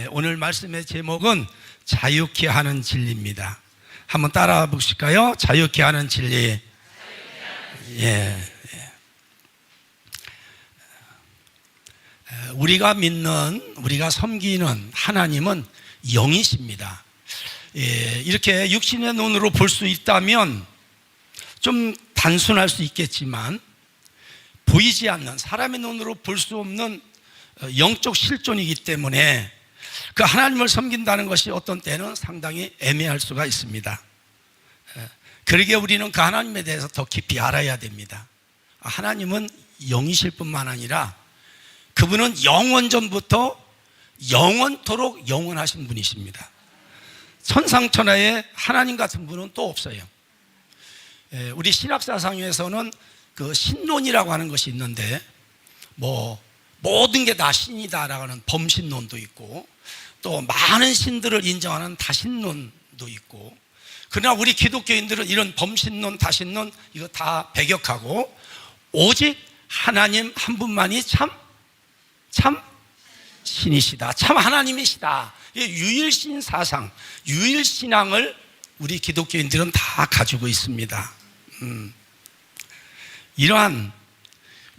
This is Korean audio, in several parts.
오늘 말씀의 제목은 자유케 하는 진리입니다. 한번 따라 보실까요? 자유케 하는 진리. 우리가 믿는, 우리가 섬기는 하나님은 영이십니다. 이렇게 육신의 눈으로 볼 수 있다면 좀 단순할 수 있겠지만, 보이지 않는, 사람의 눈으로 볼 수 없는 영적 실존이기 때문에 그 하나님을 섬긴다는 것이 어떤 때는 상당히 애매할 수가 있습니다. 그러기에 우리는 그 하나님에 대해서 더 깊이 알아야 됩니다. 하나님은 영이실 뿐만 아니라 그분은 영원 전부터 영원토록 영원하신 분이십니다. 천상천하에 하나님 같은 분은 또 없어요. 우리 신학사상에서는 그 신론이라고 하는 것이 있는데, 모든 게 다 신이다라고 하는 범신론도 있고, 또 많은 신들을 인정하는 다신론도 있고, 그러나 우리 기독교인들은 이런 범신론, 다신론 이거 다 배격하고 오직 하나님 한 분만이 참 신이시다, 참 하나님이시다, 유일신 사상, 유일신앙을 우리 기독교인들은 다 가지고 있습니다. 이러한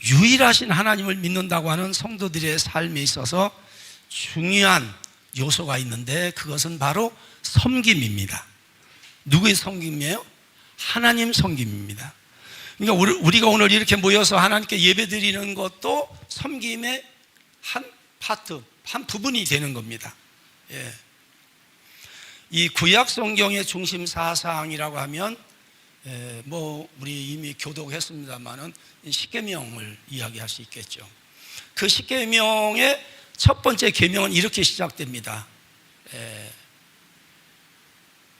유일하신 하나님을 믿는다고 하는 성도들의 삶에 있어서 중요한 요소가 있는데, 그것은 바로 섬김입니다. 누구의 섬김이에요? 하나님 섬김입니다. 그러니까 우리가 오늘 이렇게 모여서 하나님께 예배드리는 것도 섬김의 한 파트, 한 부분이 되는 겁니다. 이 구약 성경의 중심 사상이라고 하면 우리 이미 교독했습니다만은 십계명을 이야기할 수 있겠죠. 그 십계명의 첫 번째 계명은 이렇게 시작됩니다.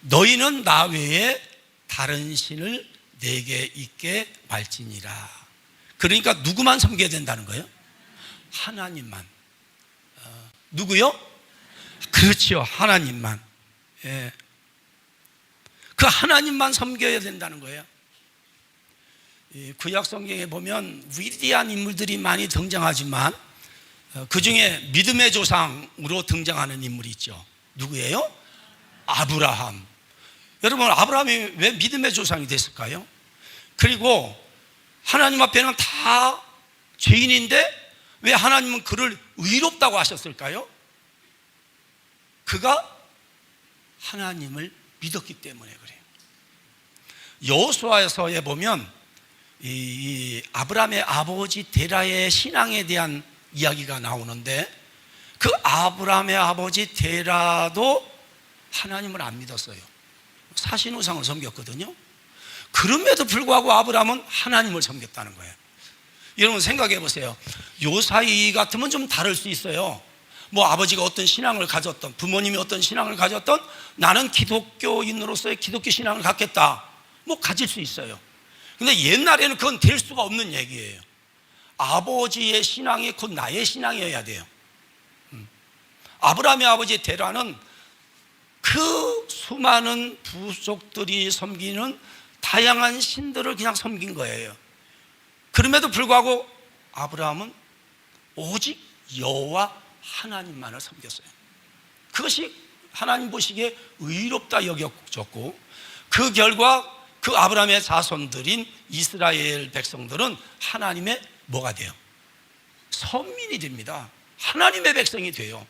너희는 나 외에 다른 신을 내게 있게 말지니라. 그러니까 누구만 섬겨야 된다는 거예요? 하나님만. 누구요? 그렇죠, 하나님만. 그 하나님만 섬겨야 된다는 거예요. 구약 성경에 보면 위대한 인물들이 많이 등장하지만 그 중에 믿음의 조상으로 등장하는 인물이 있죠. 누구예요? 아브라함. 여러분, 아브라함이 왜 믿음의 조상이 됐을까요? 그리고 하나님 앞에는 다 죄인인데 왜 하나님은 그를 의롭다고 하셨을까요? 그가 하나님을 믿었기 때문에 그래요. 여호수아서에 보면 이 아브라함의 아버지 데라의 신앙에 대한 이야기가 나오는데, 그 아브라함의 아버지 데라도 하나님을 안 믿었어요. 사신우상을 섬겼거든요. 그럼에도 불구하고 아브라함은 하나님을 섬겼다는 거예요. 여러분 생각해 보세요. 요 사이 같으면 좀 다를 수 있어요. 아버지가 어떤 신앙을 가졌던, 부모님이 어떤 신앙을 가졌던, 나는 기독교인으로서의 기독교 신앙을 갖겠다, 가질 수 있어요. 근데 옛날에는 그건 될 수가 없는 얘기예요. 아버지의 신앙이 곧 나의 신앙이어야 돼요. 아브라함의 아버지 데라는 그 수많은 부족들이 섬기는 다양한 신들을 그냥 섬긴 거예요. 그럼에도 불구하고 아브라함은 오직 여호와 하나님만을 섬겼어요. 그것이 하나님 보시기에 의롭다 여겨졌고, 그 결과 그 아브라함의 자손들인 이스라엘 백성들은 하나님의 뭐가 돼요? 선민이 됩니다. 하나님의 백성이 돼요.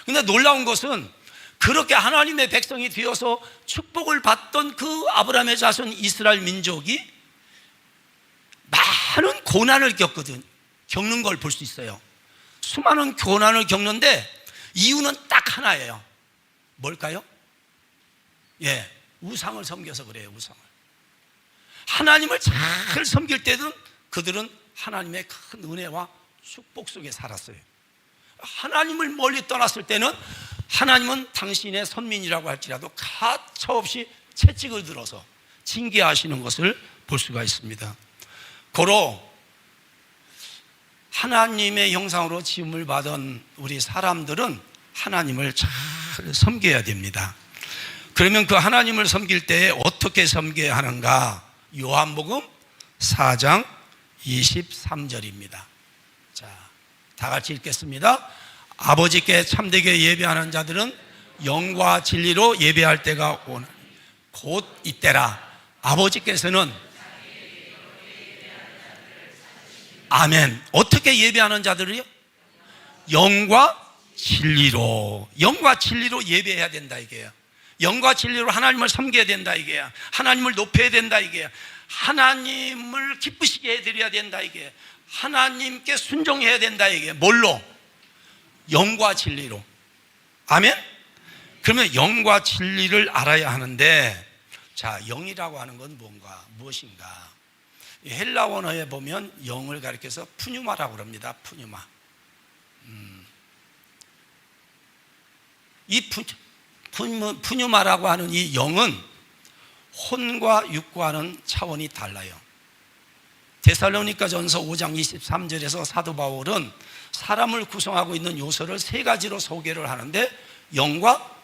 근데 놀라운 것은 그렇게 하나님의 백성이 되어서 축복을 받던 그 아브라함의 자손 이스라엘 민족이 많은 고난을 겪는 걸 볼 수 있어요. 수많은 고난을 겪는데 이유는 딱 하나예요. 뭘까요? 우상을 섬겨서 그래요. 우상을. 하나님을 잘 섬길 때는 그들은 하나님의 큰 은혜와 축복 속에 살았어요. 하나님을 멀리 떠났을 때는 하나님은 당신의 선민이라고 할지라도 가차없이 채찍을 들어서 징계하시는 것을 볼 수가 있습니다. 고로 하나님의 형상으로 지음을 받은 우리 사람들은 하나님을 잘 섬겨야 됩니다. 그러면 그 하나님을 섬길 때 어떻게 섬겨야 하는가? 요한복음 4장 23절입니다. 자, 다 같이 읽겠습니다. 아버지께 참되게 예배하는 자들은 영과 진리로 예배할 때가 오나 곧 이때라. 아버지께서는 아멘. 어떻게 예배하는 자들이요? 영과 진리로. 영과 진리로 예배해야 된다 이게요. 영과 진리로 하나님을 섬겨야 된다 이게요. 하나님을 높여야 된다 이게요. 하나님을 기쁘시게 해드려야 된다 이게. 하나님께 순종해야 된다 이게. 뭘로? 영과 진리로. 아멘. 그러면 영과 진리를 알아야 하는데, 자, 영이라고 하는 건 무엇인가? 헬라 원어에 보면 영을 가리켜서 푸뉴마라고 그럽니다. 푸뉴마. 이 푸뉴마라고 하는 이 영은 혼과 육과는 차원이 달라요. 데살로니가전서 5장 23절에서 사도 바울은 사람을 구성하고 있는 요소를 세 가지로 소개를 하는데, 영과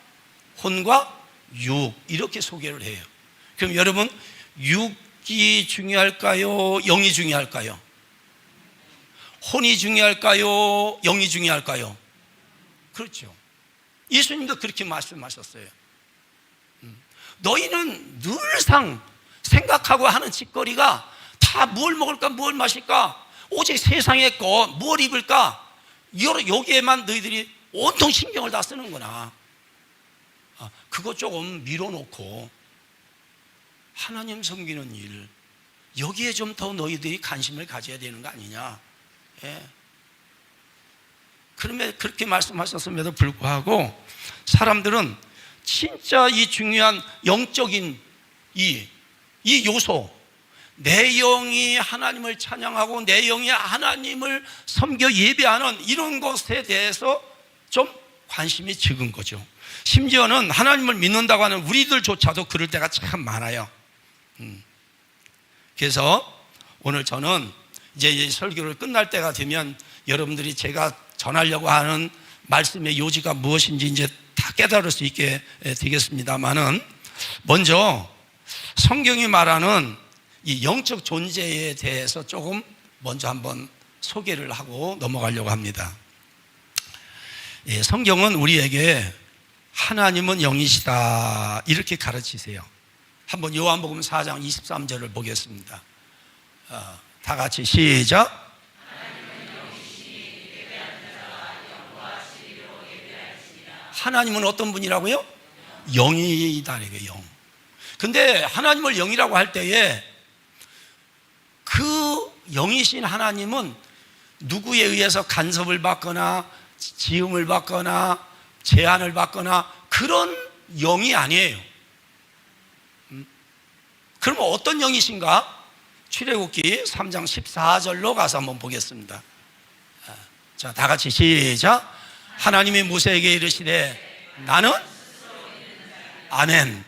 혼과 육, 이렇게 소개를 해요. 그럼 여러분, 육이 중요할까요? 영이 중요할까요? 혼이 중요할까요? 영이 중요할까요? 그렇죠. 예수님도 그렇게 말씀하셨어요. 너희는 늘상 생각하고 하는 짓거리가 다 뭘 먹을까, 뭘 마실까, 오직 세상의 것, 뭘 입을까, 여기에만 너희들이 온통 신경을 다 쓰는구나. 그거 조금 밀어놓고 하나님 섬기는 일, 여기에 좀 더 너희들이 관심을 가져야 되는 거 아니냐. 예. 그러면 그렇게 말씀하셨음에도 불구하고 사람들은 진짜 이 중요한 영적인 이 요소, 내 영이 하나님을 찬양하고 내 영이 하나님을 섬겨 예배하는 이런 것에 대해서 좀 관심이 적은 거죠. 심지어는 하나님을 믿는다고 하는 우리들조차도 그럴 때가 참 많아요. 그래서 오늘 저는 이제 이 설교를 끝날 때가 되면 여러분들이 제가 전하려고 하는 말씀의 요지가 무엇인지 이제 다 깨달을 수 있게 되겠습니다만은, 먼저 성경이 말하는 이 영적 존재에 대해서 조금 먼저 한번 소개를 하고 넘어가려고 합니다. 예, 성경은 우리에게 하나님은 영이시다 이렇게 가르치세요. 한번 요한복음 4장 23절을 보겠습니다. 다 같이 시작. 하나님은 어떤 분이라고요? 영이다, 이게 영. 근데 하나님을 영이라고 할 때에 그 영이신 하나님은 누구에 의해서 간섭을 받거나 지음을 받거나 제한을 받거나 그런 영이 아니에요. 그러면 어떤 영이신가? 출애굽기 3장 14절로 가서 한번 보겠습니다. 자, 다 같이 시작. 하나님이 모세에게 이르시되 나는 아멘.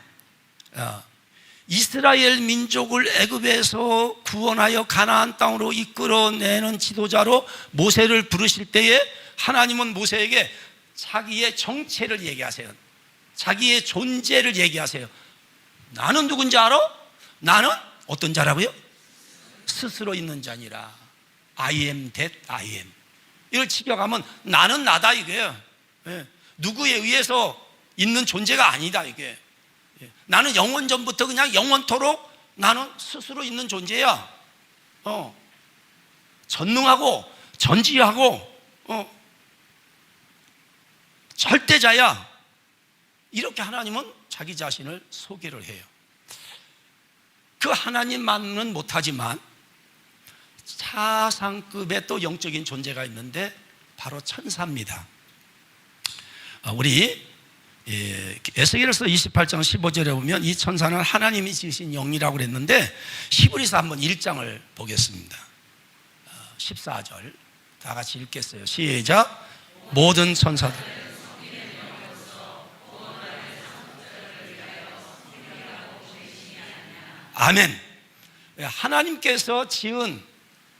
이스라엘 민족을 애굽에서 구원하여 가나안 땅으로 이끌어내는 지도자로 모세를 부르실 때에 하나님은 모세에게 자기의 정체를 얘기하세요. 자기의 존재를 얘기하세요. 나는 누군지 알아? 나는 어떤 자라고요? 스스로 있는 자니라. I am that I am. 이걸 직역하면 나는 나다 이거예요. 예. 누구에 의해서 있는 존재가 아니다 이게. 예. 나는 영원 전부터 그냥 영원토록 나는 스스로 있는 존재야. 전능하고 전지하고 절대자야. 이렇게 하나님은 자기 자신을 소개를 해요. 그 하나님만은 못하지만 차상급의 또 영적인 존재가 있는데 바로 천사입니다. 우리 에스겔서 28장 15절에 보면 이 천사는 하나님이 지으신 영이라고 그랬는데 히브리서 한번 1장을 보겠습니다. 14절 다 같이 읽겠어요. 시작. 모든 천사들 아멘. 하나님께서 지은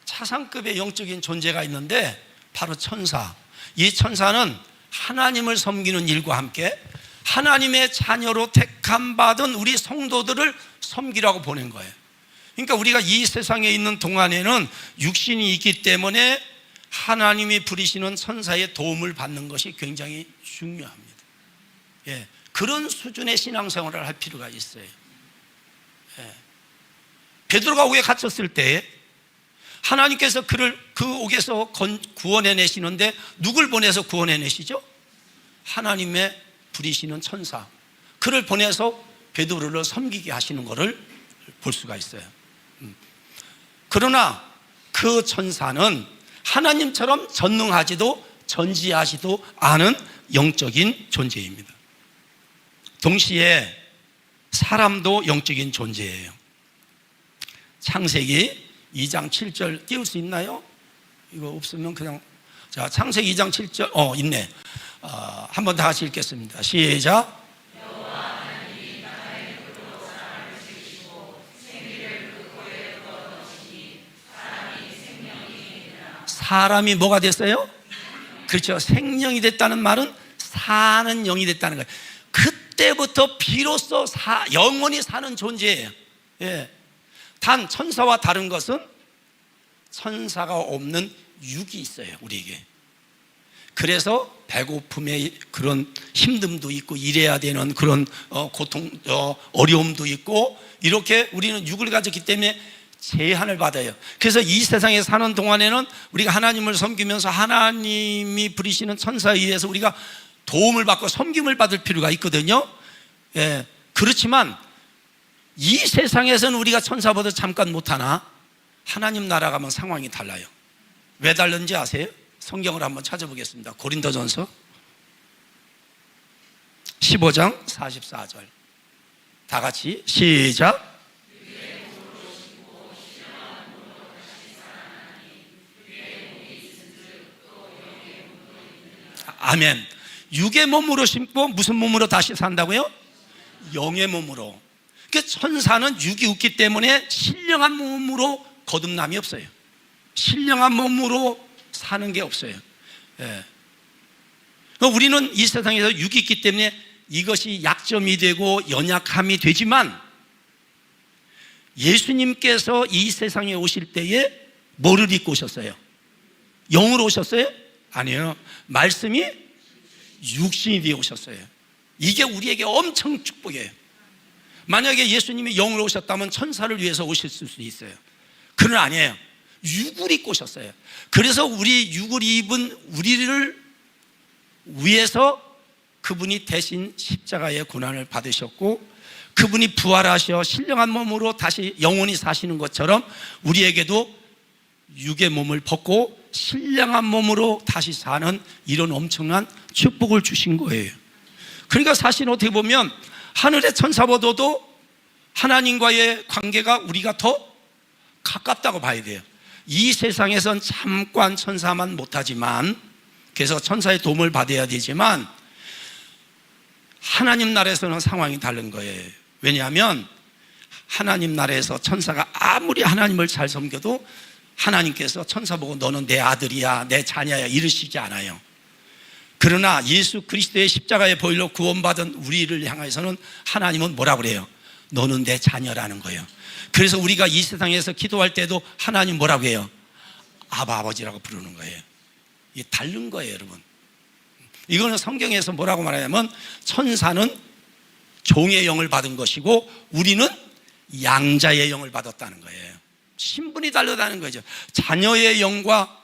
차상급의 영적인 존재가 있는데 바로 천사. 이 천사는 하나님을 섬기는 일과 함께 하나님의 자녀로 택함 받은 우리 성도들을 섬기라고 보낸 거예요. 그러니까 우리가 이 세상에 있는 동안에는 육신이 있기 때문에 하나님이 부리시는 천사의 도움을 받는 것이 굉장히 중요합니다. 예, 그런 수준의 신앙생활을 할 필요가 있어요. 예. 베드로가 옥에 갇혔을 때 하나님께서 그를 그 옥에서 구원해내시는데 누굴 보내서 구원해내시죠? 하나님의 부리시는 천사, 그를 보내서 베드로를 섬기게 하시는 것을 볼 수가 있어요. 그러나 그 천사는 하나님처럼 전능하지도 전지하지도 않은 영적인 존재입니다. 동시에 사람도 영적인 존재예요. 창세기 2장 7절 띄울 수 있나요? 이거 없으면 그냥, 자, 창세기 2장 7절, 있네. 한번 다 같이 읽겠습니다. 시작. 사람이 뭐가 됐어요? 그렇죠. 생명이 됐다는 말은 사는 영이 됐다는 거예요. 그때부터 비로소 영원히 사는 존재예요. 예. 단 천사와 다른 것은 천사가 없는 육이 있어요, 우리에게. 그래서 배고픔의 그런 힘듦도 있고 일해야 되는 그런 고통, 어려움도 있고, 이렇게 우리는 육을 가졌기 때문에 제한을 받아요. 그래서 이 세상에 사는 동안에는 우리가 하나님을 섬기면서 하나님이 부리시는 천사에 의해서 우리가 도움을 받고 섬김을 받을 필요가 있거든요. 예. 그렇지만 이 세상에서는 우리가 천사보다 잠깐 못하나 하나님 나라 가면 상황이 달라요. 왜 다른지 아세요? 성경을 한번 찾아보겠습니다. 고린도전서 15장 44절 다 같이 시작. 아멘. 육의 몸으로 심고 무슨 몸으로 다시 산다고요? 영의 몸으로. 그러니까 천사는 육이 없기 때문에 신령한 몸으로 거듭남이 없어요. 신령한 몸으로 사는 게 없어요. 예. 우리는 이 세상에서 육이 있기 때문에 이것이 약점이 되고 연약함이 되지만, 예수님께서 이 세상에 오실 때에 뭐를 입고 오셨어요? 영으로 오셨어요? 아니요. 말씀이 육신이 되어 오셨어요. 이게 우리에게 엄청 축복이에요. 만약에 예수님이 영으로 오셨다면 천사를 위해서 오셨을 수 있어요. 그건 아니에요. 육을 입고 오셨어요. 그래서 우리 육을 입은 우리를 위해서 그분이 대신 십자가의 고난을 받으셨고, 그분이 부활하셔 신령한 몸으로 다시 영원히 사시는 것처럼 우리에게도 육의 몸을 벗고 신령한 몸으로 다시 사는 이런 엄청난 축복을 주신 거예요. 그러니까 사실 어떻게 보면 하늘의 천사보다도 하나님과의 관계가 우리가 더 가깝다고 봐야 돼요. 이 세상에선 잠깐 천사만 못하지만, 그래서 천사의 도움을 받아야 되지만, 하나님 나라에서는 상황이 다른 거예요. 왜냐하면 하나님 나라에서 천사가 아무리 하나님을 잘 섬겨도 하나님께서 천사 보고 너는 내 아들이야, 내 자녀야 이러시지 않아요. 그러나 예수 그리스도의 십자가의 보혈로 구원받은 우리를 향해서는 하나님은 뭐라고 그래요? 너는 내 자녀라는 거예요. 그래서 우리가 이 세상에서 기도할 때도 하나님 뭐라고 해요? 아바 아버지라고 부르는 거예요. 이게 다른 거예요, 여러분. 이거는 성경에서 뭐라고 말하냐면 천사는 종의 영을 받은 것이고 우리는 양자의 영을 받았다는 거예요. 신분이 다르다는 거죠. 자녀의 영과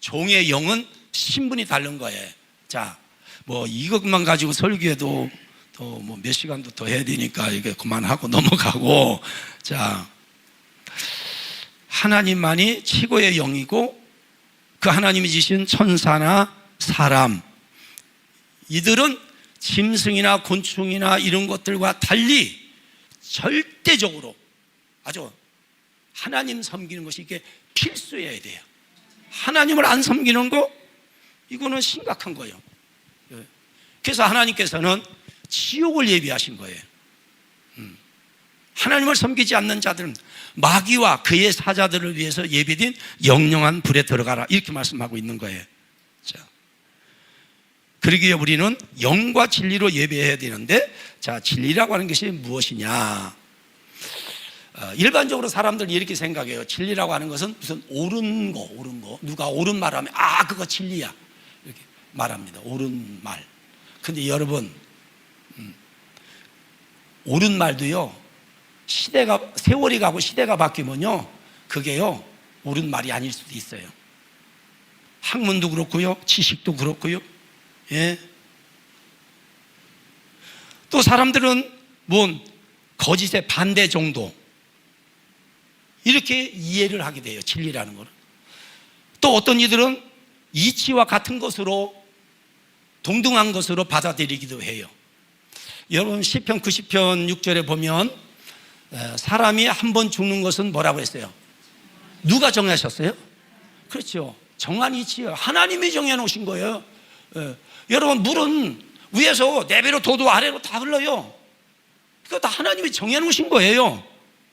종의 영은 신분이 다른 거예요. 자, 뭐 이것만 가지고 설교해도 또 뭐 몇 시간도 더 해야 되니까 이게 그만하고 넘어가고, 자, 하나님만이 최고의 영이고 그 하나님이 지신 천사나 사람, 이들은 짐승이나 곤충이나 이런 것들과 달리 절대적으로 아주 하나님 섬기는 것이 이게 필수여야 돼요. 하나님을 안 섬기는 거, 이거는 심각한 거예요. 그래서 하나님께서는 지옥을 예비하신 거예요. 하나님을 섬기지 않는 자들은 마귀와 그의 사자들을 위해서 예비된 영영한 불에 들어가라, 이렇게 말씀하고 있는 거예요. 자, 그러기에 우리는 영과 진리로 예배해야 되는데, 자, 진리라고 하는 것이 무엇이냐? 일반적으로 사람들이 이렇게 생각해요. 진리라고 하는 것은 무슨 옳은 거. 누가 옳은 말하면 그거 진리야. 이렇게 말합니다. 옳은 말. 근데 여러분, 옳은 말도요, 세월이 가고 시대가 바뀌면요, 그게요, 옳은 말이 아닐 수도 있어요. 학문도 그렇고요, 지식도 그렇고요. 예. 또 사람들은 거짓의 반대 정도, 이렇게 이해를 하게 돼요. 진리라는 거는. 또 어떤 이들은 이치와 같은 것으로, 동등한 것으로 받아들이기도 해요. 여러분 시편 90편 6절에 보면 사람이 한 번 죽는 것은 뭐라고 했어요? 누가 정하셨어요? 그렇죠. 정한 이치예요. 하나님이 정해놓으신 거예요. 여러분, 물은 위에서 내배로 도도 아래로 다 흘러요. 그거 다 하나님이 정해놓으신 거예요.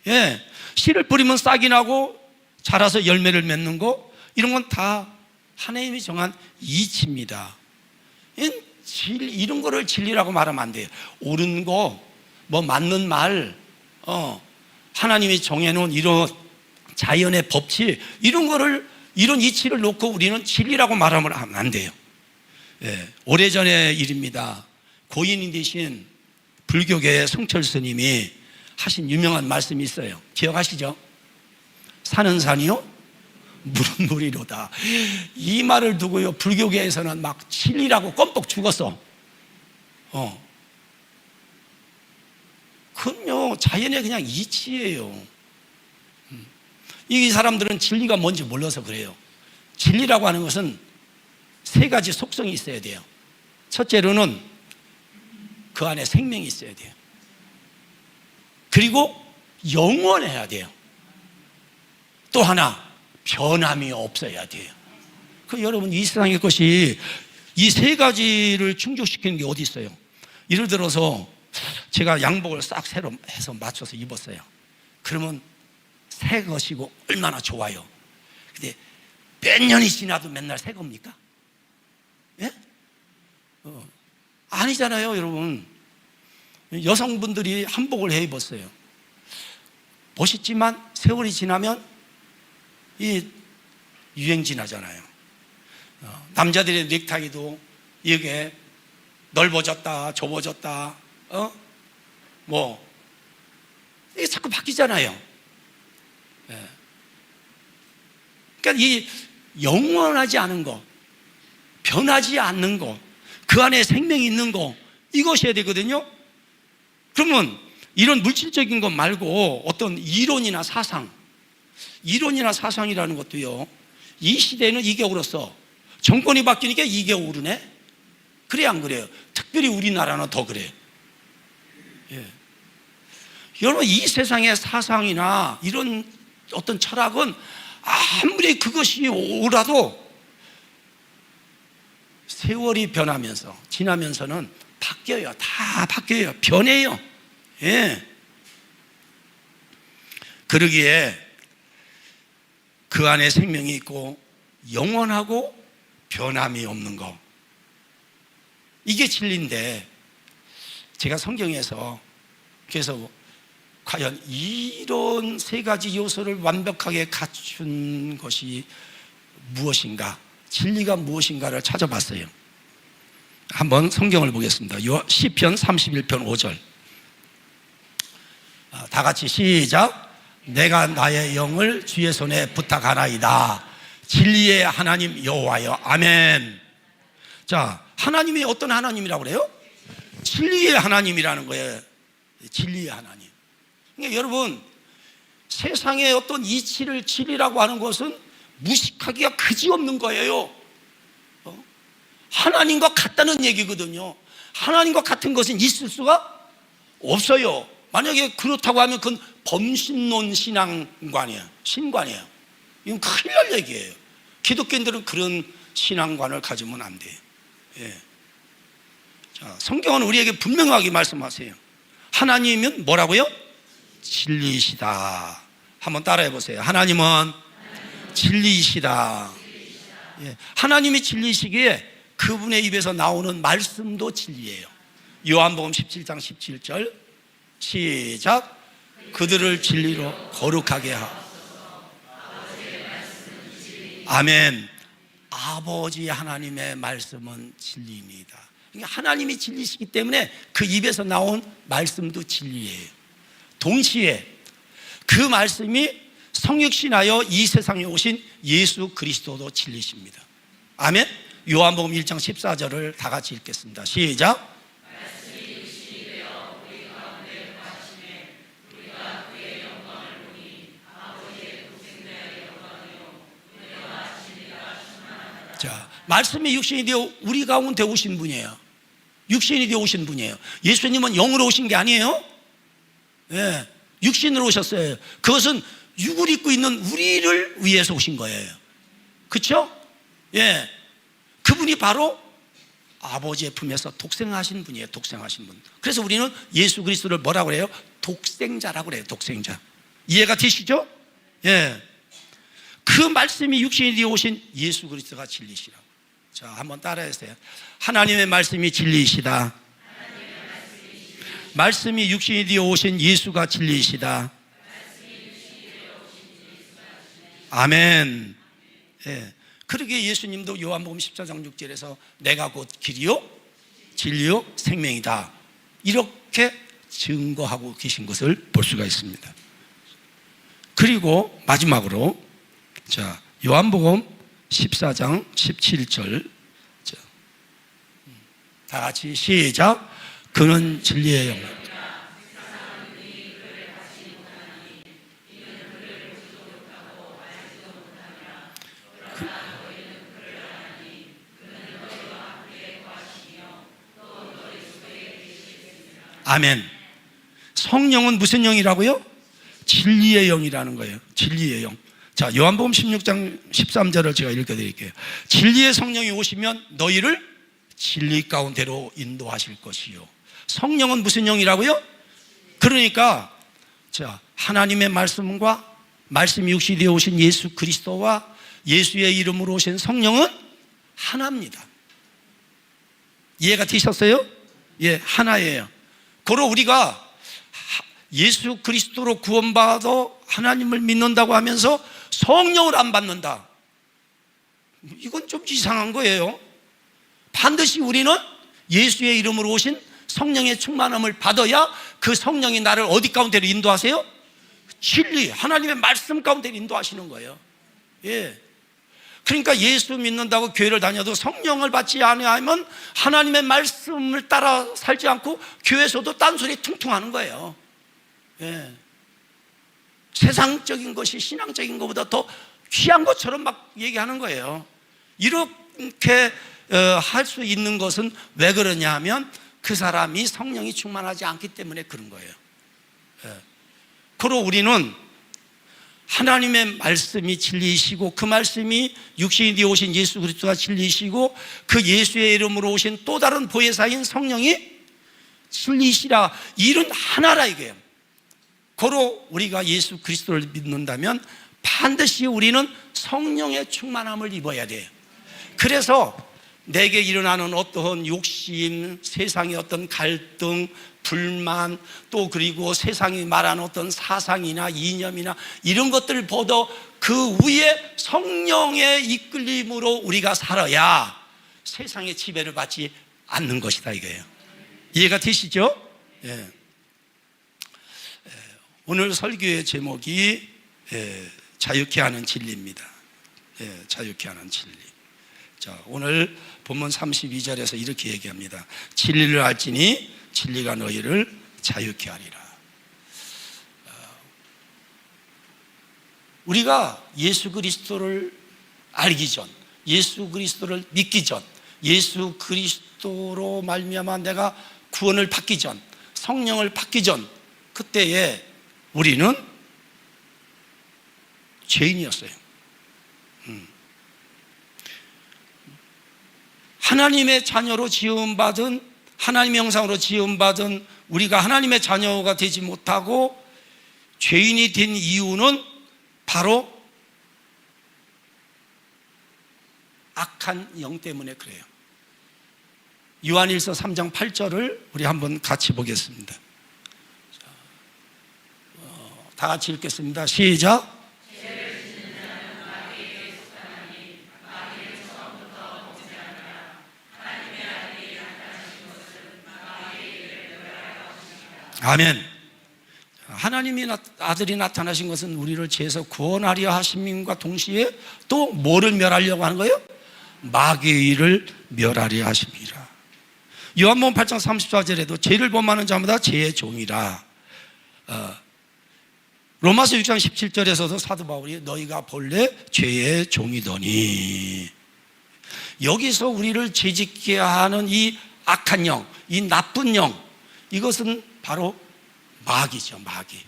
예. 씨를 뿌리면 싹이 나고 자라서 열매를 맺는 거, 이런 건 다 하나님이 정한 이치입니다. 이런 거를 진리라고 말하면 안 돼요. 옳은 거, 맞는 말, 하나님이 정해놓은 이런 자연의 법칙, 이런 이치를 놓고 우리는 진리라고 말하면 안 돼요. 예, 오래전의 일입니다. 고인이 되신 불교계의 성철 스님이 하신 유명한 말씀이 있어요. 기억하시죠? 산은 산이요, 물은 물이로다. 이 말을 두고요, 불교계에서는 막 진리라고 껌뻑 죽었어. 그럼요, 자연의 그냥 이치예요. 이 사람들은 진리가 뭔지 몰라서 그래요. 진리라고 하는 것은 세 가지 속성이 있어야 돼요. 첫째로는 그 안에 생명이 있어야 돼요. 그리고 영원해야 돼요. 또 하나, 변함이 없어야 돼요. 여러분, 이 세상의 것이 이 세 가지를 충족시키는 게 어디 있어요? 예를 들어서 제가 양복을 싹 새로 해서 맞춰서 입었어요. 그러면 새 것이고 얼마나 좋아요. 근데 몇 년이 지나도 맨날 새 겁니까? 예? 아니잖아요, 여러분. 여성분들이 한복을 해 입었어요. 멋있지만 세월이 지나면 이 유행진 하잖아요. 남자들의 넥타이도 이게 넓어졌다, 좁아졌다, 이게 자꾸 바뀌잖아요. 그러니까 이 영원하지 않은 거, 변하지 않는 거, 그 안에 생명이 있는 거, 이것이어야 되거든요. 그러면 이런 물질적인 것 말고 어떤 이론이나 사상이라는 것도요, 이 시대에는 이게 오르서 정권이 바뀌니까 이게 오르네? 그래, 안 그래요? 특별히 우리나라는 더 그래요. 예. 여러분, 이 세상의 사상이나 이런 어떤 철학은 아무리 그것이 오라도 세월이 지나면서는 바뀌어요. 다 바뀌어요. 변해요. 예. 그러기에 그 안에 생명이 있고 영원하고 변함이 없는 거, 이게 진리인데, 제가 성경에서 그래서 과연 이런 세 가지 요소를 완벽하게 갖춘 것이 무엇인가, 진리가 무엇인가를 찾아봤어요. 한번 성경을 보겠습니다. 시편 31편 5절. 다 같이 시작. 내가 나의 영을 주의 손에 부탁하나이다. 진리의 하나님 여호와여. 아멘. 자, 하나님이 어떤 하나님이라고 그래요? 진리의 하나님이라는 거예요. 진리의 하나님. 그러니까 여러분, 세상의 어떤 이치를 진리라고 하는 것은 무식하기가 그지없는 거예요. 하나님과 같다는 얘기거든요. 하나님과 같은 것은 있을 수가 없어요. 만약에 그렇다고 하면 그건 범신론 신앙관이에요. 신관이에요. 이건 큰일 날 얘기예요. 기독교인들은 그런 신앙관을 가지면 안 돼요. 예. 자, 성경은 우리에게 분명하게 말씀하세요. 하나님은 뭐라고요? 진리이시다. 한번 따라해 보세요. 하나님은 진리이시다. 예. 하나님이 진리이시기에 그분의 입에서 나오는 말씀도 진리예요. 요한복음 17장 17절 시작. 그들을 진리로 거룩하게 하옵소서. 아멘. 아버지 하나님의 말씀은 진리입니다. 그러니까 하나님이 진리시기 때문에 그 입에서 나온 말씀도 진리예요. 동시에 그 말씀이 성육신하여 이 세상에 오신 예수 그리스도도 진리십니다. 아멘. 요한복음 1장 14절을 다 같이 읽겠습니다. 시작. 자, 말씀이 육신이 되어 우리 가운데 오신 분이에요. 육신이 되어 오신 분이에요. 예수님은 영으로 오신 게 아니에요. 예, 육신으로 오셨어요. 그것은 육을 입고 있는 우리를 위해서 오신 거예요. 그렇죠? 예, 그분이 바로 아버지의 품에서 독생하신 분이에요. 독생하신 분. 그래서 우리는 예수 그리스도를 뭐라고 그래요? 독생자라고 그래요. 독생자. 이해가 되시죠? 예. 그 말씀이 육신이 되어 오신 예수 그리스도가 진리시라고. 자, 한번 따라해주세요. 하나님의 말씀이 진리이시다. 말씀이 육신이 되어 오신 예수가 진리이시다. 아멘. 예. 그러게 예수님도 요한복음 14장 6절에서 내가 곧 길이요 진리요 생명이다, 이렇게 증거하고 계신 것을 볼 수가 있습니다. 그리고 마지막으로, 자, 요한복음 14장 17절, 자, 다 같이 시작. 그는 진리의 영. 아멘. 성령은 무슨 영이라고요? 진리의 영이라는 거예요. 진리의 영. 자, 요한복음 16장 13절을 제가 읽어드릴게요. 진리의 성령이 오시면 너희를 진리 가운데로 인도하실 것이요. 성령은 무슨 영이라고요? 그러니까 자, 하나님의 말씀과 말씀이 육신이 되어 오신 예수 그리스도와 예수의 이름으로 오신 성령은 하나입니다. 이해가 되셨어요? 예, 하나예요. 고로 우리가 예수 그리스도로 구원받아 하나님을 믿는다고 하면서 성령을 안 받는다, 이건 좀 이상한 거예요. 반드시 우리는 예수의 이름으로 오신 성령의 충만함을 받아야 그 성령이 나를 어디 가운데로 인도하세요? 진리, 하나님의 말씀 가운데로 인도하시는 거예요. 예. 그러니까 예수 믿는다고 교회를 다녀도 성령을 받지 않으면 하나님의 말씀을 따라 살지 않고 교회에서도 딴소리 퉁퉁 하는 거예요. 예. 세상적인 것이 신앙적인 것보다 더 귀한 것처럼 막 얘기하는 거예요. 이렇게 할 수 있는 것은 왜 그러냐 하면 그 사람이 성령이 충만하지 않기 때문에 그런 거예요. 예. 그리고 우리는 하나님의 말씀이 진리이시고 그 말씀이 육신이 되어 오신 예수 그리스도가 진리이시고 그 예수의 이름으로 오신 또 다른 보혜사인 성령이 진리이시라, 이는 하나라 이게요. 고로 우리가 예수 그리스도를 믿는다면 반드시 우리는 성령의 충만함을 입어야 돼요. 그래서 내게 일어나는 어떠한 욕심, 세상의 어떤 갈등, 불만, 또 그리고 세상이 말하는 어떤 사상이나 이념이나 이런 것들을 보다 그 위에 성령의 이끌림으로 우리가 살아야 세상의 지배를 받지 않는 것이다 이거예요. 이해가 되시죠? 예. 오늘 설교의 제목이 자유케 하는 진리입니다. 자유케 하는 진리. 자, 오늘 본문 32절에서 이렇게 얘기합니다. 진리를 알지니 진리가 너희를 자유케 하리라. 우리가 예수 그리스도를 알기 전, 예수 그리스도를 믿기 전, 예수 그리스도로 말미암아 내가 구원을 받기 전, 성령을 받기 전, 그때에 우리는 죄인이었어요. 하나님의 자녀로 지음받은, 하나님의 형상으로 지음받은 우리가 하나님의 자녀가 되지 못하고 죄인이 된 이유는 바로 악한 영 때문에 그래요. 요한일서 3장 8절을 우리 한번 같이 보겠습니다. 다 같이 읽겠습니다. 시작. 아멘. 하나님이 아들이 나타나신 것은 우리를 죄에서 구원하려 하심과 동시에 또 뭐를 멸하려고 하는 거예요? 마귀의 일을 멸하려 하심이라. 요한복음 8장 34절에도 죄를 범하는 자마다 죄의 종이라. 로마서 6장 17절에서도 사도 바울이 너희가 본래 죄의 종이더니, 여기서 우리를 죄짓게 하는 이 악한 영, 이 나쁜 영, 이것은 바로 마귀죠. 마귀.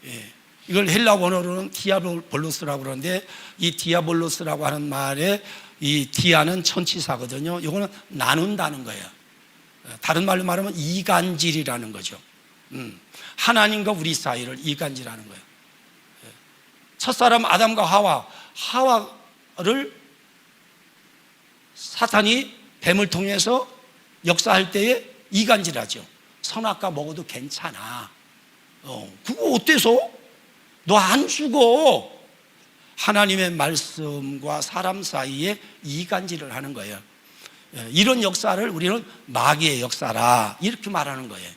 예. 이걸 헬라 원어로는 디아볼로스라고 그러는데, 이 디아볼로스라고 하는 말에 이 디아는 천치사거든요. 이거는 나눈다는 거예요. 다른 말로 말하면 이간질이라는 거죠. 하나님과 우리 사이를 이간질하는 거예요. 첫사람 아담과 하와를 사탄이 뱀을 통해서 역사할 때에 이간질하죠. 선악과 먹어도 괜찮아. 그거 어때서? 너 안 죽어. 하나님의 말씀과 사람 사이에 이간질을 하는 거예요. 이런 역사를 우리는 마귀의 역사라 이렇게 말하는 거예요.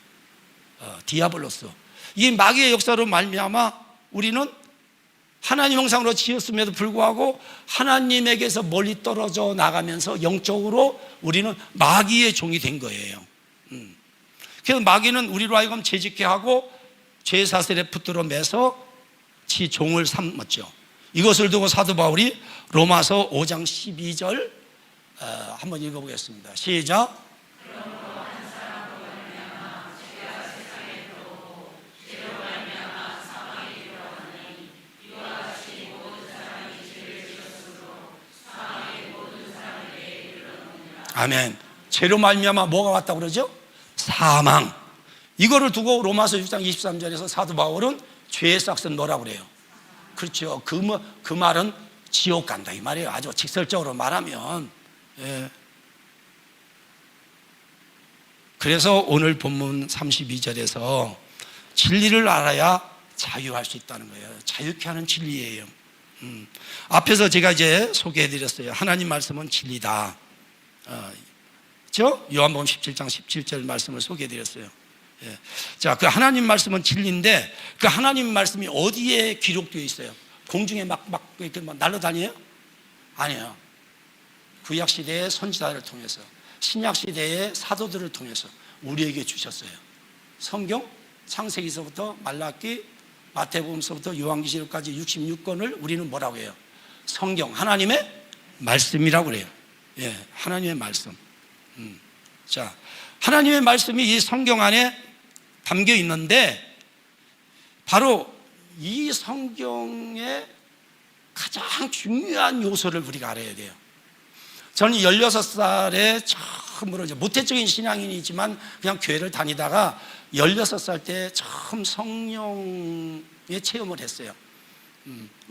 디아블로스. 이 마귀의 역사로 말미암아 우리는 하나님 형상으로 지었음에도 불구하고 하나님에게서 멀리 떨어져 나가면서 영적으로 우리는 마귀의 종이 된 거예요. 그래서 마귀는 우리로 하여금 죄짓게 하고 죄 사슬에 붙들어 매서 지 종을 삼았죠. 이것을 두고 사도 바울이 로마서 5장 12절 한번 읽어보겠습니다. 시작. 아멘. 죄로 말미암아 뭐가 왔다고 그러죠? 사망. 이거를 두고 로마서 6장 23절에서 사도 바울은 죄의 싹은 뭐라고 그래요? 그렇죠. 그 말은 지옥 간다 이 말이에요. 아주 직설적으로 말하면. 예. 그래서 오늘 본문 32절에서 진리를 알아야 자유할 수 있다는 거예요. 자유케 하는 진리예요. 앞에서 제가 이제 소개해드렸어요. 하나님 말씀은 진리다. 요한복음 17장 17절 말씀을 소개해드렸어요. 예. 자, 그 하나님 말씀은 진리인데 그 하나님 말씀이 어디에 기록되어 있어요? 공중에 막 이렇게 날아다녀요? 아니에요. 구약 시대의 선지자를 통해서, 신약 시대의 사도들을 통해서 우리에게 주셨어요. 성경 창세기서부터 말라기, 마태복음서부터 요한계시록까지 66권을 우리는 뭐라고 해요? 성경, 하나님의 말씀이라고 그래요. 예, 하나님의 말씀. 자, 하나님의 말씀이 이 성경 안에 담겨 있는데 바로 이 성경의 가장 중요한 요소를 우리가 알아야 돼요. 저는 16살에 처음으로 모태적인 신앙인이지만 그냥 교회를 다니다가 16살 때 처음 성령의 체험을 했어요.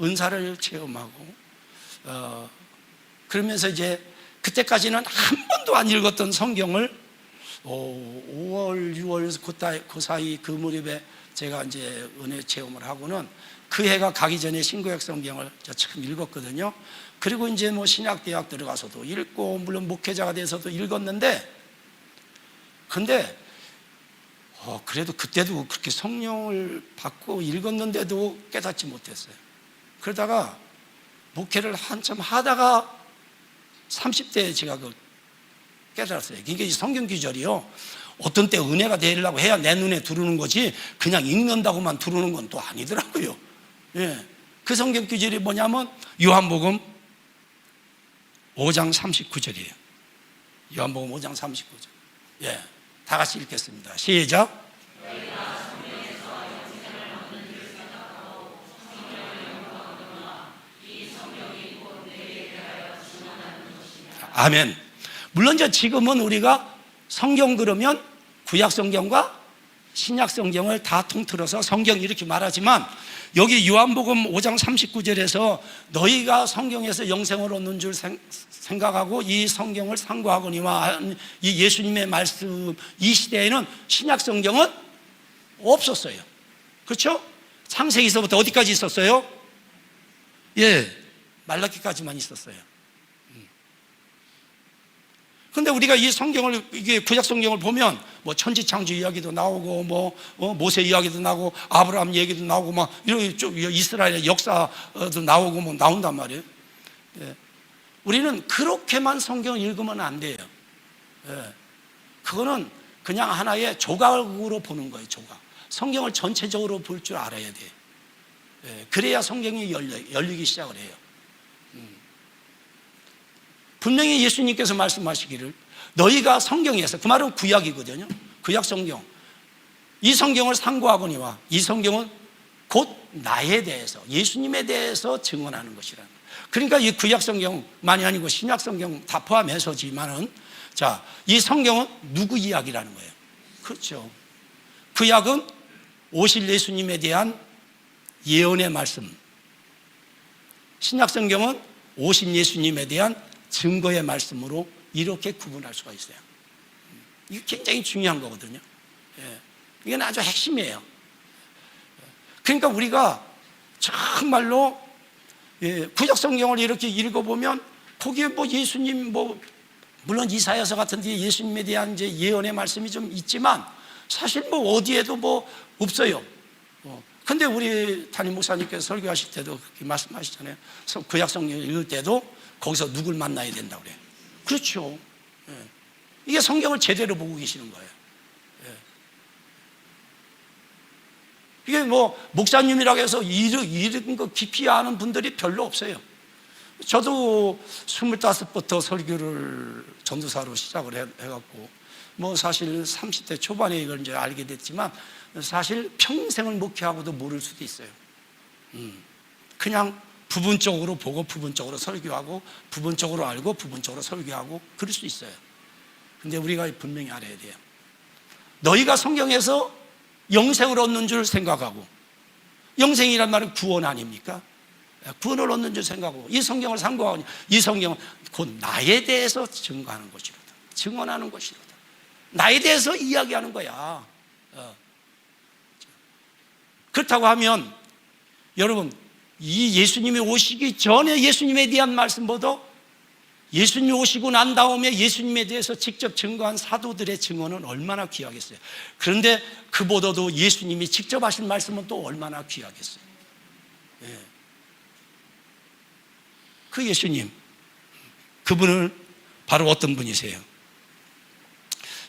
은사를 체험하고 그러면서 이제 그때까지는 한 번도 안 읽었던 성경을 5월, 6월 그 사이 그 무렵에 제가 이제 은혜 체험을 하고는 그 해가 가기 전에 신구약 성경을 처음 읽었거든요. 그리고 이제 뭐 신약대학 들어가서도 읽고 물론 목회자가 돼서도 읽었는데 근데 그래도 그때도 그렇게 성령을 받고 읽었는데도 깨닫지 못했어요. 그러다가 목회를 한참 하다가 30대에 제가 깨달았어요. 이게 성경 구절이요. 어떤 때 은혜가 되려고 해야 내 눈에 들어오는 거지 그냥 읽는다고만 들어오는 건 또 아니더라고요. 예. 그 성경 구절이 뭐냐면 요한복음 5장 39절이에요. 요한복음 5장 39절. 예. 다 같이 읽겠습니다. 시작. 아멘. 물론 지금은 우리가 성경 그러면 구약 성경과 신약 성경을 다 통틀어서 성경 이렇게 말하지만 여기 요한복음 5장 39절에서 너희가 성경에서 영생을 얻는 줄 생각하고 이 성경을 상고하거니와 이 예수님의 말씀 이 시대에는 신약 성경은 없었어요. 그렇죠? 창세기서부터 어디까지 있었어요? 예, 말라기까지만 있었어요. 근데 우리가 이 성경을, 이게 구약 성경을 보면 뭐 천지창조 이야기도 나오고 모세 이야기도 나오고 아브라함 얘기도 나오고 막 이런 쭉 이스라엘의 역사도 나오고 뭐 나온단 말이에요. 예. 우리는 그렇게만 성경을 읽으면 안 돼요. 예. 그거는 그냥 하나의 조각으로 보는 거예요. 조각. 성경을 전체적으로 볼 줄 알아야 돼요. 예. 그래야 성경이 열리기 시작을 해요. 분명히 예수님께서 말씀하시기를 너희가 성경에서, 그 말은 구약이거든요. 구약 성경. 이 성경을 상고하거니와 이 성경은 곧 나에 대해서, 예수님에 대해서 증언하는 것이라는 거예요. 그러니까 이 구약 성경만이 아니고 신약 성경 다 포함해서지만은, 자, 이 성경은 누구 이야기라는 거예요? 그렇죠. 구약은 오실 예수님에 대한 예언의 말씀, 신약 성경은 오신 예수님에 대한 증거의 말씀으로 이렇게 구분할 수가 있어요. 이게 굉장히 중요한 거거든요. 예. 이건 아주 핵심이에요. 그러니까 우리가 정말로 구약 성경을 이렇게 읽어보면 거기에 뭐 예수님, 물론 이사야서 같은 데 예수님에 대한 이제 예언의 말씀이 좀 있지만 사실 뭐 어디에도 뭐 없어요. 근데 우리 담임 목사님께서 설교하실 때도 그렇게 말씀하시잖아요. 구약 성경을 읽을 때도 거기서 누굴 만나야 된다고 그래요. 그렇죠. 예. 이게 성경을 제대로 보고 계시는 거예요. 예. 이게 뭐 목사님이라고 해서 이런 거 깊이 아는 분들이 별로 없어요. 저도 25부터 설교를 전도사로 시작을 해갖고 뭐 사실 30대 초반에 이걸 이제 알게 됐지만 사실 평생을 목회하고도 모를 수도 있어요. 그냥 부분적으로 보고 부분적으로 설교하고 부분적으로 알고 부분적으로 설교하고 그럴 수 있어요. 근데 우리가 분명히 알아야 돼요. 너희가 성경에서 영생을 얻는 줄 생각하고, 영생이란 말은 구원 아닙니까? 구원을 얻는 줄 생각하고 이 성경을 상고하니 이 성경은 곧 나에 대해서 증거하는 것이로다, 증언하는 것이로다, 나에 대해서 이야기하는 거야. 그렇다고 하면 여러분, 이 예수님이 오시기 전에 예수님에 대한 말씀보다 예수님이 오시고 난 다음에 예수님에 대해서 직접 증거한 사도들의 증언은 얼마나 귀하겠어요. 그런데 그보다도 예수님이 직접 하신 말씀은 또 얼마나 귀하겠어요. 예. 그 예수님, 그분은 바로 어떤 분이세요?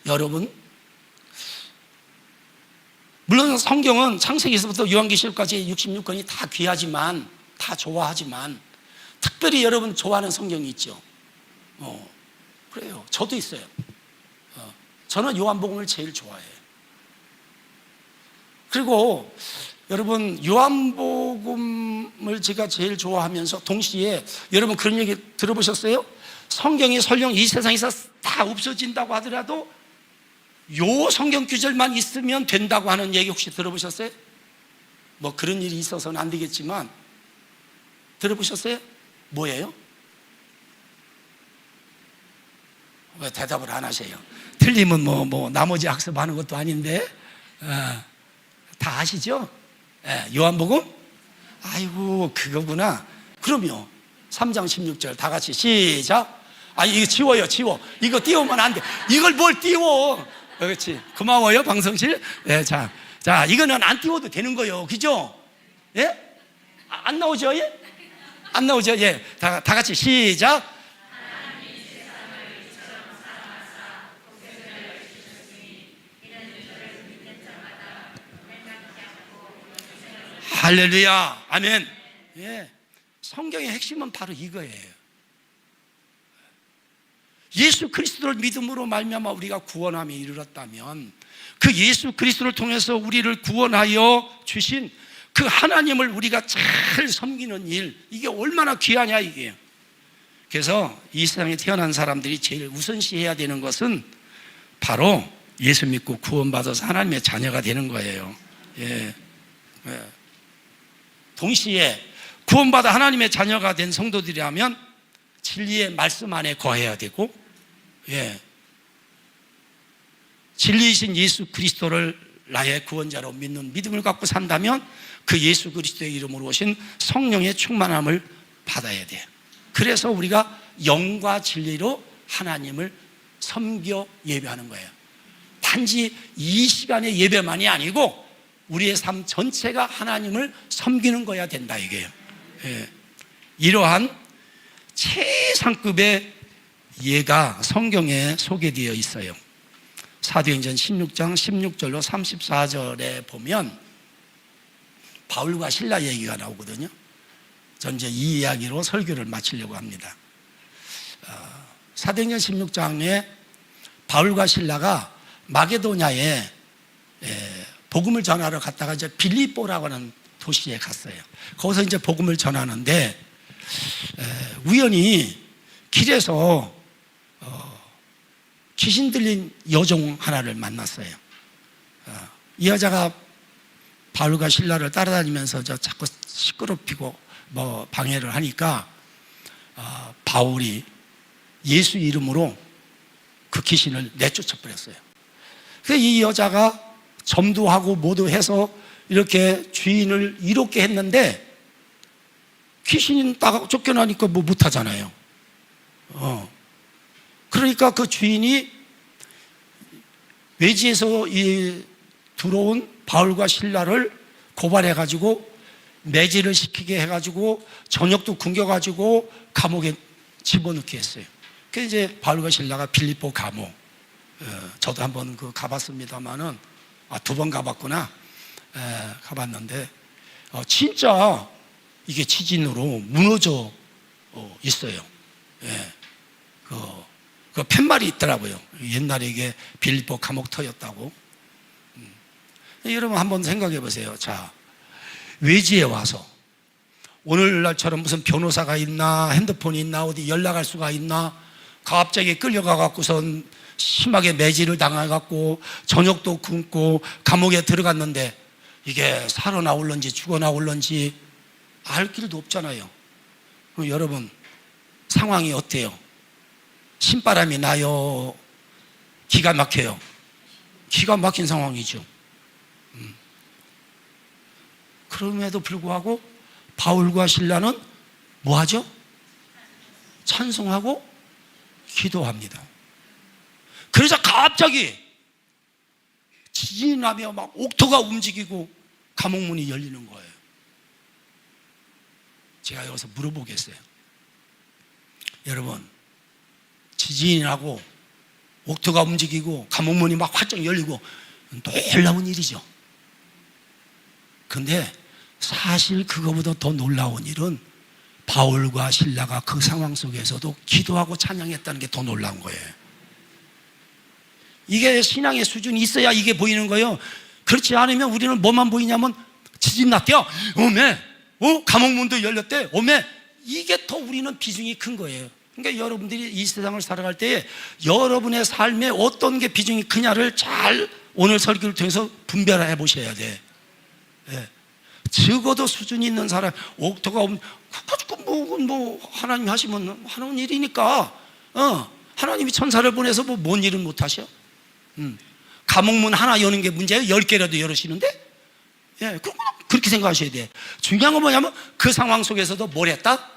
여러분, 물론 성경은 창세기에서부터 요한계시록까지 66권이 다 귀하지만, 다 좋아하지만 특별히 여러분 좋아하는 성경이 있죠. 그래요. 저도 있어요. 저는 요한복음을 제일 좋아해요. 그리고 여러분, 요한복음을 제가 제일 좋아하면서 동시에 여러분 그런 얘기 들어보셨어요? 성경이 설령 이 세상에서 다 없어진다고 하더라도 요 성경 구절만 있으면 된다고 하는 얘기 혹시 들어보셨어요? 뭐 그런 일이 있어서는 안 되겠지만 들어보셨어요? 뭐예요? 왜 대답을 안 하세요? 틀리면 뭐 나머지 학습하는 것도 아닌데 다 아시죠? 요한복음? 아이고 그거구나. 그럼요. 3장 16절 다 같이 시작. 이거 지워요. 이거 띄우면 안 돼. 이걸 뭘 띄워. 그렇지. 고마워요 방송실. 자, 이거는 안 띄워도 되는 거예요. 그죠? 예? 안 나오죠? 예? 안 나오죠? 예. 다 같이 시작. 할렐루야. 아멘. 예. 성경의 핵심은 바로 이거예요. 예수 그리스도를 믿음으로 말미암아 우리가 구원함에 이르렀다면 그 예수 그리스도를 통해서 우리를 구원하여 주신 그 하나님을 우리가 잘 섬기는 일, 이게 얼마나 귀하냐 이게요. 그래서 이 세상에 태어난 사람들이 제일 우선시해야 되는 것은 바로 예수 믿고 구원받아서 하나님의 자녀가 되는 거예요. 예. 동시에 구원받아 하나님의 자녀가 된 성도들이라면 진리의 말씀 안에 거해야 되고, 진리이신 예수 그리스도를 나의 구원자로 믿는 믿음을 갖고 산다면 그 예수 그리스도의 이름으로 오신 성령의 충만함을 받아야 돼요. 그래서 우리가 영과 진리로 하나님을 섬겨 예배하는 거예요. 단지 이 시간의 예배만이 아니고 우리의 삶 전체가 하나님을 섬기는 거야 된다 이게요. 예. 이러한 최상급의 예가 성경에 소개되어 있어요. 사도행전 16장 16절로 34절에 보면 바울과 실라 얘기가 나오거든요. 전 이제 이 이야기로 설교를 마치려고 합니다. 사도행전 16장에 바울과 실라가 마게도냐에 복음을 전하러 갔다가 이제 빌립보라고 하는 도시에 갔어요. 거기서 이제 복음을 전하는데 우연히 길에서 귀신 들린 여종 하나를 만났어요. 이 여자가 바울과 실라를 따라다니면서 자꾸 시끄럽히고 뭐 방해를 하니까 바울이 예수 이름으로 그 귀신을 내쫓아 버렸어요. 그래서 이 여자가 점도하고 뭐도 해서 이렇게 주인을 이롭게 했는데 귀신이 쫓겨나니까 뭐 못하잖아요. 그러니까 그 주인이 외지에서 들어온 바울과 실라를 고발해가지고 매질을 시키게 해가지고 저녁도 굶겨가지고 감옥에 집어넣게 했어요. 그래서 이제 바울과 실라가 빌립보 감옥, 저도 한번 가봤습니다만은 2번 가봤구나. 가봤는데 진짜 이게 지진으로 무너져 있어요. 그 팻말이 있더라고요. 옛날에 이게 빌립보 감옥터였다고. 여러분 한번 생각해 보세요. 자, 외지에 와서 오늘날처럼 무슨 변호사가 있나, 핸드폰이 있나, 어디 연락할 수가 있나, 갑자기 끌려가 갖고선 심하게 매질을 당해갖고 저녁도 굶고 감옥에 들어갔는데 이게 살아나올런지 죽어나올런지 알 길도 없잖아요. 그럼 여러분 상황이 어때요? 신바람이 나요? 기가 막혀요? 기가 막힌 상황이죠. 그럼에도 불구하고 바울과 실라는 뭐 하죠? 찬송하고 기도합니다. 그래서 갑자기 지진이 나며 막 옥토가 움직이고 감옥문이 열리는 거예요. 제가 여기서 물어보겠어요. 여러분, 지진이 나고 옥토가 움직이고 감옥문이 막 활짝 열리고 놀라운 일이죠. 근데 사실 그거보다 더 놀라운 일은 바울과 실라가 그 상황 속에서도 기도하고 찬양했다는 게 더 놀라운 거예요. 이게 신앙의 수준이 있어야 이게 보이는 거예요. 그렇지 않으면 우리는 뭐만 보이냐면 지진 났대요. 오메, 감옥문도 열렸대. 오메, 이게 더 우리는 비중이 큰 거예요. 그러니까 여러분들이 이 세상을 살아갈 때에 여러분의 삶에 어떤 게 비중이 크냐를 잘 오늘 설교를 통해서 분별해 보셔야 돼. 네. 적어도 수준이 있는 사람, 옥토가 없는, 뭐 하나님 하시면 하는 일이니까, 하나님이 천사를 보내서 뭐 뭔 일은 못 하셔? 감옥문 하나 여는 게 문제예요? 10개라도 열으시는데? 예, 그렇게 생각하셔야 돼. 중요한 건 뭐냐면 그 상황 속에서도 뭘 했다?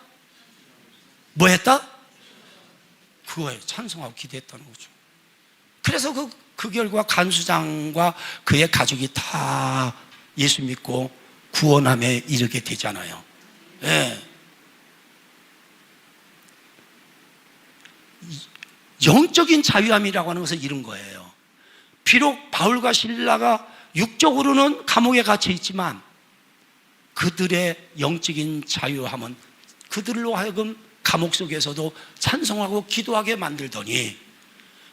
뭐 했다? 그거예요. 찬송하고 기도했다는 거죠. 그래서 그 결과 간수장과 그의 가족이 다 예수 믿고 구원함에 이르게 되잖아요. 예. 영적인 자유함이라고 하는 것은 이런 거예요. 비록 바울과 실라가 육적으로는 감옥에 갇혀 있지만 그들의 영적인 자유함은 그들로 하여금 감옥 속에서도 찬송하고 기도하게 만들더니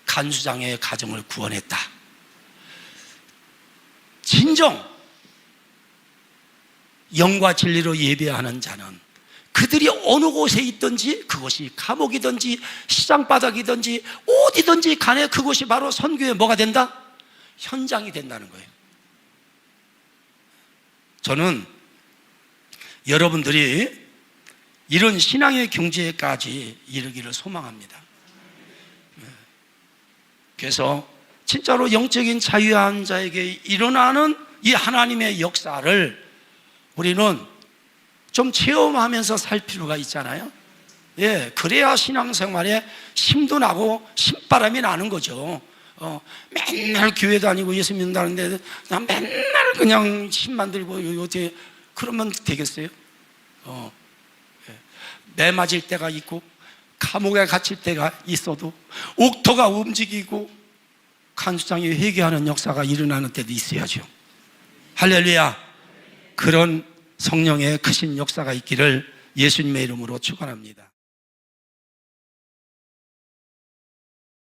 간수장의 가정을 구원했다. 진정 영과 진리로 예배하는 자는 그들이 어느 곳에 있든지 그것이 감옥이든지 시장바닥이든지 어디든지 간에 그곳이 바로 선교의 뭐가 된다? 현장이 된다는 거예요. 저는 여러분들이 이런 신앙의 경지에까지 이르기를 소망합니다. 그래서 진짜로 영적인 자유한 자에게 일어나는 이 하나님의 역사를 우리는 좀 체험하면서 살 필요가 있잖아요. 예, 그래야 신앙생활에 힘도 나고 신바람이 나는 거죠. 맨날 교회 다니고 예수 믿는다는데 난 맨날 그냥 힘만 들고 어떻게 그러면 되겠어요? 예. 매 맞을 때가 있고 감옥에 갇힐 때가 있어도 옥토가 움직이고 간수장이 회개하는 역사가 일어나는 때도 있어야죠. 할렐루야. 그런 성령의 크신 역사가 있기를 예수님의 이름으로 축원합니다.